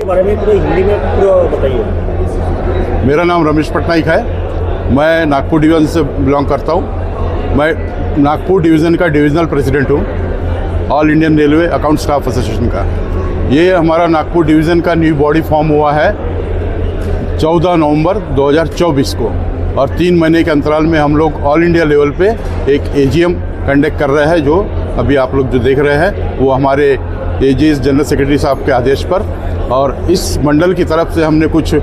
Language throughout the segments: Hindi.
के बारे में पूरे हिंदी में पूरा बताइए। मेरा नाम रमेश पटनायक है, मैं नागपुर डिवीज़न से बिलोंग करता हूँ। मैं नागपुर डिवीज़न का डिविजनल प्रेसिडेंट हूँ, all Indian railway account staff association का। ये हमारा नागपुर डिवीज़न का न्यू बॉडी फॉर्म हुआ है 14 नवंबर 2024 को, और 3 महीने के अंतराल में हम लोग ऑल इंडिया लेवल पे एक एजीएम कंडक्ट कर रहे हैं। जो अभी आप लोग जो देख रहे हैं वो हमारे एजीएस जनरल सेक्रेटरी साहब के आदेश पर, और इस मंडल की तरफ से हमने कुछ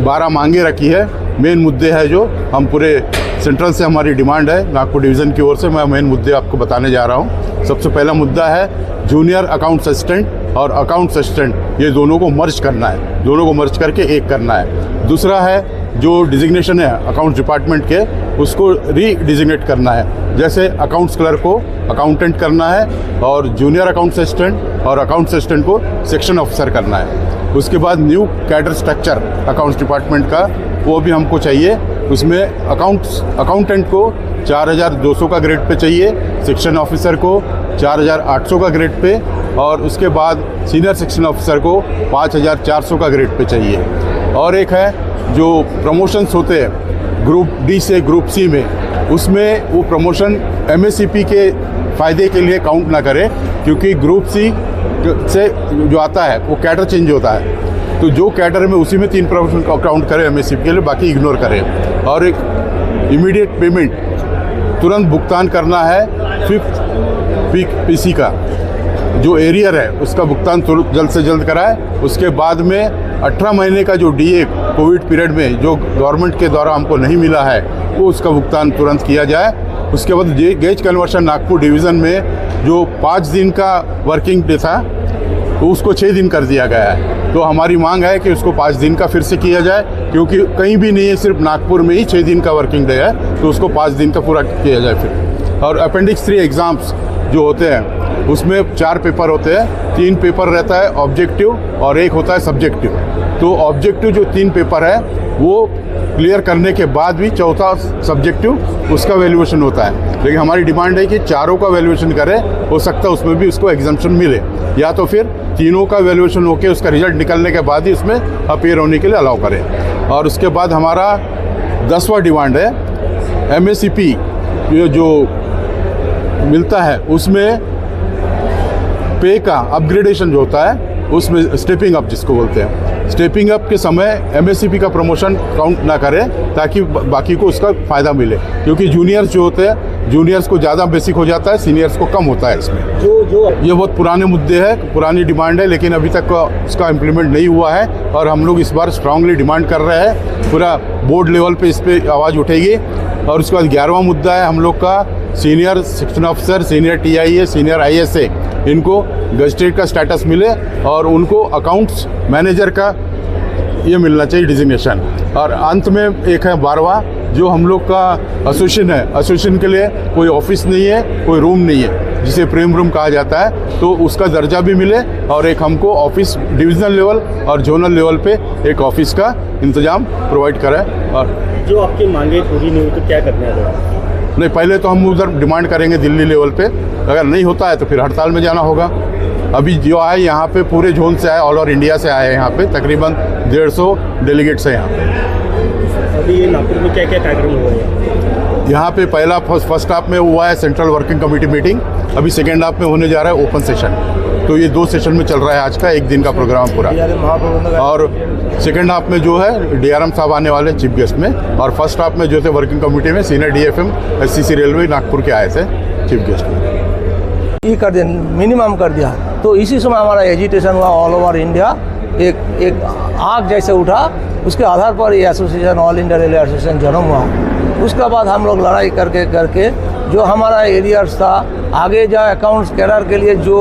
12 मांगे रखी है। मेन मुद्दे है जो हम पूरे सेंट्रल से हमारी डिमांड है नागपुर डिवीज़न की ओर से। मैं मेन मुद्दे आपको बताने जा रहा हूँ। सबसे पहला मुद्दा है जूनियर अकाउंट असिस्टेंट और अकाउंट असिस्टेंट, ये दोनों को मर्ज करना है, दोनों को मर्ज करके एक करना है। दूसरा है जो डिजिग्नेशन है अकाउंट्स डिपार्टमेंट के, उसको रीडिजिग्नेट करना है। जैसे अकाउंट्स क्लर्क को अकाउंटेंट करना है, और जूनियर अकाउंट असिस्टेंट और अकाउंट असिस्टेंट को सेक्शन ऑफिसर करना है। उसके बाद new cadre structure accounts department का, वो भी हमको चाहिए। उसमें अकाउंटेंट को 4200 का ग्रेड पे चाहिए, सेक्शन ऑफिसर को 4800 का ग्रेड पे, और उसके बाद सीनियर सेक्शन ऑफिसर को 5400 का ग्रेड पे चाहिए। और एक है जो प्रमोशंस होते हैं ग्रुप डी से ग्रुप सी में, उसमें वो प्रमोशन एमएससीपी के फ़ायदे के लिए काउंट ना करें, क्योंकि ग्रुप सी से जो आता है वो कैडर चेंज होता है। तो जो कैडर में उसी में 3 प्रमोशन का काउंट करें एमएससीपी के लिए, बाकी इग्नोर करें। और एक इमीडिएट पेमेंट तुरंत भुगतान करना है 5th वीक पीसी का, जो एरियर है उसका भुगतान जल्द से जल्द कराए। उसके बाद में 18 महीने का जो डीए कोविड पीरियड में जो गवर्नमेंट के द्वारा हमको नहीं मिला है, वो उसका भुगतान तुरंत किया जाए। उसके बाद गेज कन्वर्शन नागपुर डिवीज़न में जो 5 दिन का वर्किंग डे था, तो उसको 6 दिन कर दिया गया है। तो हमारी मांग है कि उसको 5 दिन का फिर से किया जाए, क्योंकि कहीं भी नहीं है, सिर्फ नागपुर में ही 6 दिन का वर्किंग डे है, तो उसको 5 दिन का पूरा किया जाए फिर। और अपेंडिक्स 3 एग्ज़ाम्स जो होते हैं उसमें 4 पेपर होते हैं, 3 पेपर रहता है ऑब्जेक्टिव और 1 होता है सब्जेक्टिव। तो ऑब्जेक्टिव जो 3 पेपर है वो क्लियर करने के बाद भी चौथा सब्जेक्टिव उसका वैल्यूएशन होता है। लेकिन हमारी डिमांड है कि चारों का वैल्यूएशन करें, हो सकता है उसमें भी उसको एग्जाम्पशन मिले, या तो फिर तीनों का वैल्यूएशन होकर उसका रिजल्ट निकलने के बाद ही उसमें अपीयर होने के लिए अलाउ करें। और उसके बाद हमारा 10वां डिमांड है एमएससीपी जो मिलता है उसमें पे का अपग्रेडेशन जो होता है, उसमें स्टेपिंग अप जिसको बोलते हैं, स्टेपिंग अप के समय एमएससीपी का प्रमोशन काउंट ना करें, ताकि बाकी को उसका फ़ायदा मिले। क्योंकि जूनियर्स जो होते हैं, जूनियर्स को ज़्यादा बेसिक हो जाता है, सीनियर्स को कम होता है इसमें। ये बहुत पुराने मुद्दे हैं, पुरानी डिमांड है, लेकिन अभी तक उसका इम्प्लीमेंट नहीं हुआ है। और हम लोग इस बार स्ट्रांगली डिमांड कर रहे हैं, पूरा बोर्ड लेवल पे इस पर आवाज़ उठेगी। और उसके बाद 11वां मुद्दा है हम लोग का senior section officer, senior TIA, senior ISA, इनको गजटेड का स्टेटस मिले और उनको अकाउंट्स मैनेजर का ये मिलना चाहिए डिजिग्नेशन। और अंत में एक है 12वां जो हम लोग का एसोसिएशन है, एसोसिएशन के लिए कोई ऑफिस नहीं है, कोई रूम नहीं है, जिसे प्रेम रूम कहा जाता है, तो उसका दर्जा भी मिले। और एक हमको ऑफिस डिविजनल लेवल और जोनल लेवल पे एक ऑफिस का इंतजाम प्रोवाइड करें। और जो आपकी मांगे पूरी नहीं हुई तो क्या करना है? नहीं, पहले तो हम उधर डिमांड करेंगे दिल्ली लेवल पे, अगर नहीं होता है तो फिर हड़ताल में जाना होगा। अभी जो आए यहाँ पे पूरे जोन से आए, ऑल ओवर इंडिया से आए हैं यहाँ पे, तकरीबन 150 डेलीगेट्स हैं यहाँ पे। अभी ये नागपुर में क्या क्या कार्यक्रम हुआ है? यहाँ पे पहला फर्स्ट हाफ में हुआ है सेंट्रल वर्किंग कमेटी मीटिंग, अभी सेकेंड हाफ में होने जा रहा है ओपन सेशन। तो ये 2 सेशन में चल रहा है आज का 1 दिन का प्रोग्राम पूरा। और सेकेंड हाफ में जो है डीआरएम साहब आने वाले चीफ गेस्ट में, और फर्स्ट हाफ में जो थे वर्किंग कमेटी में senior DFM SCC railway Nagpur के आए थे चीफ गेस्ट में। ये कर दिया, मिनिमम कर दिया। तो इसी समय हमारा एजिटेशन हुआ ऑल ओवर इंडिया, एक आग जैसे उठा, उसके आधार पर ये association all India railway association जन्म हुआ। उसके बाद हम लोग लड़ाई करके जो हमारा एरियर्स था, आगे जो अकाउंट्स कैडर के लिए जो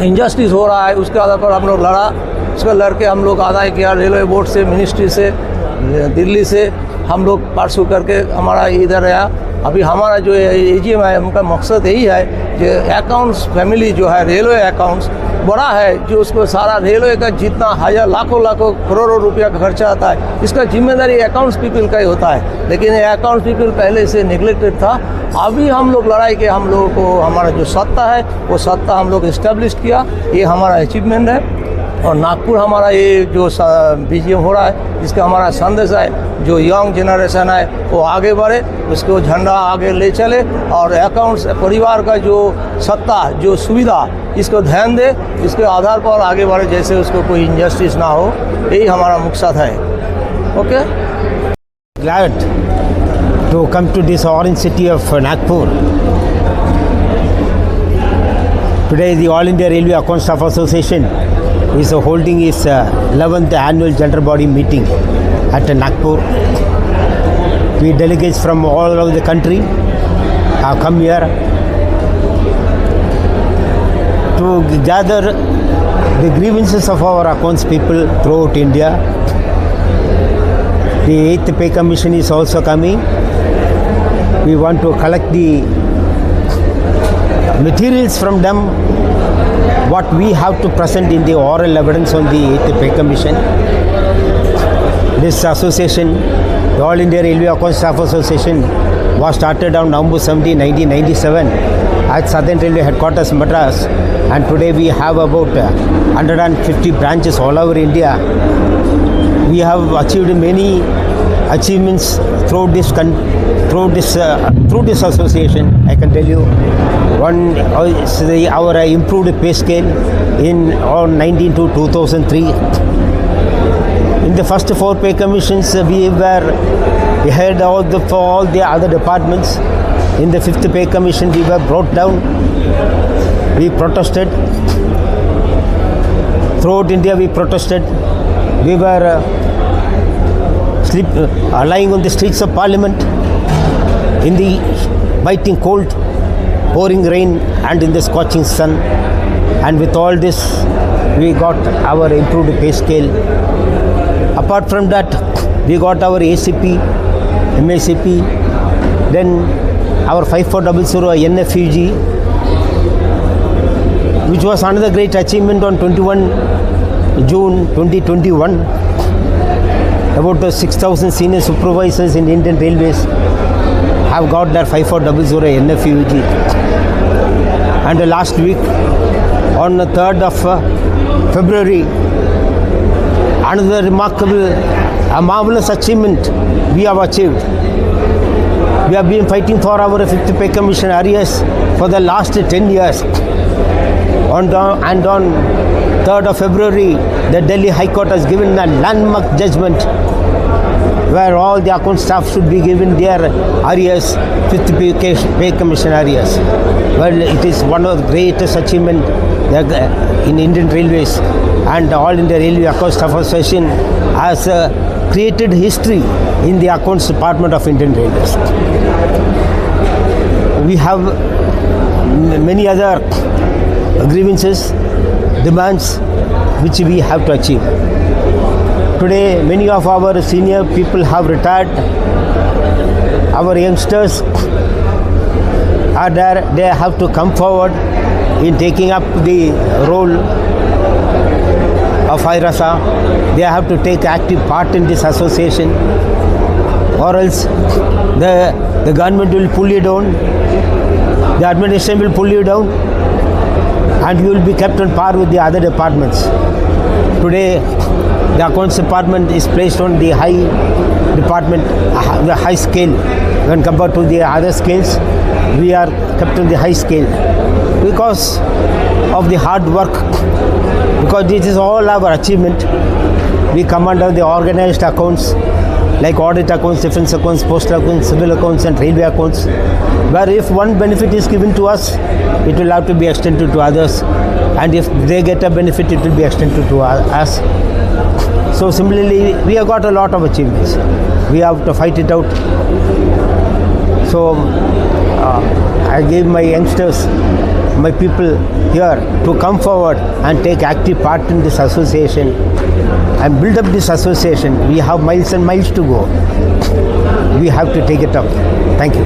इंजस्टिस हो रहा है, उसके आधार पर हम लोग लड़ा। उसका लड़के हम लोग आदाय किया रेलवे बोर्ड से, मिनिस्ट्री से, दिल्ली से हम लोग परसू करके हमारा इधर आया। अभी हमारा जो एजीएम है, उनका मकसद यही है कि अकाउंट्स फैमिली जो है, रेलवे अकाउंट्स बड़ा है, जो उसको सारा रेलवे का जितना हजार लाखों करोड़ों रुपया का खर्चा आता है, इसका जिम्मेदारी अकाउंट्स पीपल का ही होता है। लेकिन ये अकाउंट्स पीपल पहले से निगलेक्टेड था। अभी हम लोग लड़ाई के, हम लोगों को हमारा जो सत्ता है वो सत्ता हम लोग इस्टेब्लिश किया, ये हमारा अचीवमेंट है। और नागपुर हमारा ये जो बीजीएम हो रहा है, इसका हमारा संदेश है जो यंग जनरेशन है वो आगे बढ़े, उसको झंडा आगे ले चले और अकाउंट्स परिवार का जो सत्ता जो सुविधा इसको ध्यान दे, इसके आधार पर आगे बढ़े, जैसे उसको कोई इनजस्टिस ना हो, यही हमारा मकसद है। Okay, Glad to come to this orange city of Nagpur. Today the All India Railway Account Staff Association is holding its 11th annual general body meeting at Nagpur. We delegates from all over the country have come here to gather the grievances of our accounts people throughout India. The 8th Pay Commission is also coming. We want to collect the materials from them, what we have to present in the oral evidence on the 8th Pay Commission. This association, the All India Railway Account Staff Association, was started on November 17, 1997 at Southern Railway Headquarters, Madras, and today we have about 150 branches all over India. We have achieved many achievements through this association. I can tell you, one is our improved pay scale in 19 to 2003. In the first 4 pay commissions, we were ahead for all the other departments. In the 5th pay commission, we were brought down. We protested. Throughout India, we protested. We were lying on the streets of Parliament in the biting cold, pouring rain and in the scorching sun. And with all this, we got our improved pay scale. Apart from that, we got our ACP, MACP, then our 5400 NFUG, which was another great achievement on 21 June 2021. About 6,000 senior supervisors in Indian Railways have got their 5400 NFUG. And last week, on the 3rd of February, another remarkable, a marvelous achievement we have achieved. We have been fighting for our 5th Pay Commission arrears for the last 10 years. And on 3rd of February, the Delhi High Court has given a landmark judgment where all the account staff should be given their arrears, 5th Pay Commission arrears. Well, it is one of the greatest achievements in Indian Railways, and All India Railway Account Staff Association has created history in the accounts department of Indian Railways. We have many other grievances, demands which we have to achieve. Today, many of our senior people have retired. Our youngsters are there. They have to come forward in taking up the role of IRASA. They have to take active part in this association, or else the government will pull you down, the administration will pull you down, and you will be kept on par with the other departments. Today, the accounts department is placed on the high department, the high scale. When compared to the other scales, we are kept on the high scale because of the hard work, because this is all our achievement. We come under the organized accounts like audit accounts, defense accounts, postal accounts, civil accounts and railway accounts, where if one benefit is given to us, it will have to be extended to others, and if they get a benefit, it will be extended to us. So similarly, we have got a lot of achievements. We have to fight it out. So I gave my youngsters, my people here to come forward and take active part in this association and build up this association. We have miles and miles to go. We have to take it up. Thank you.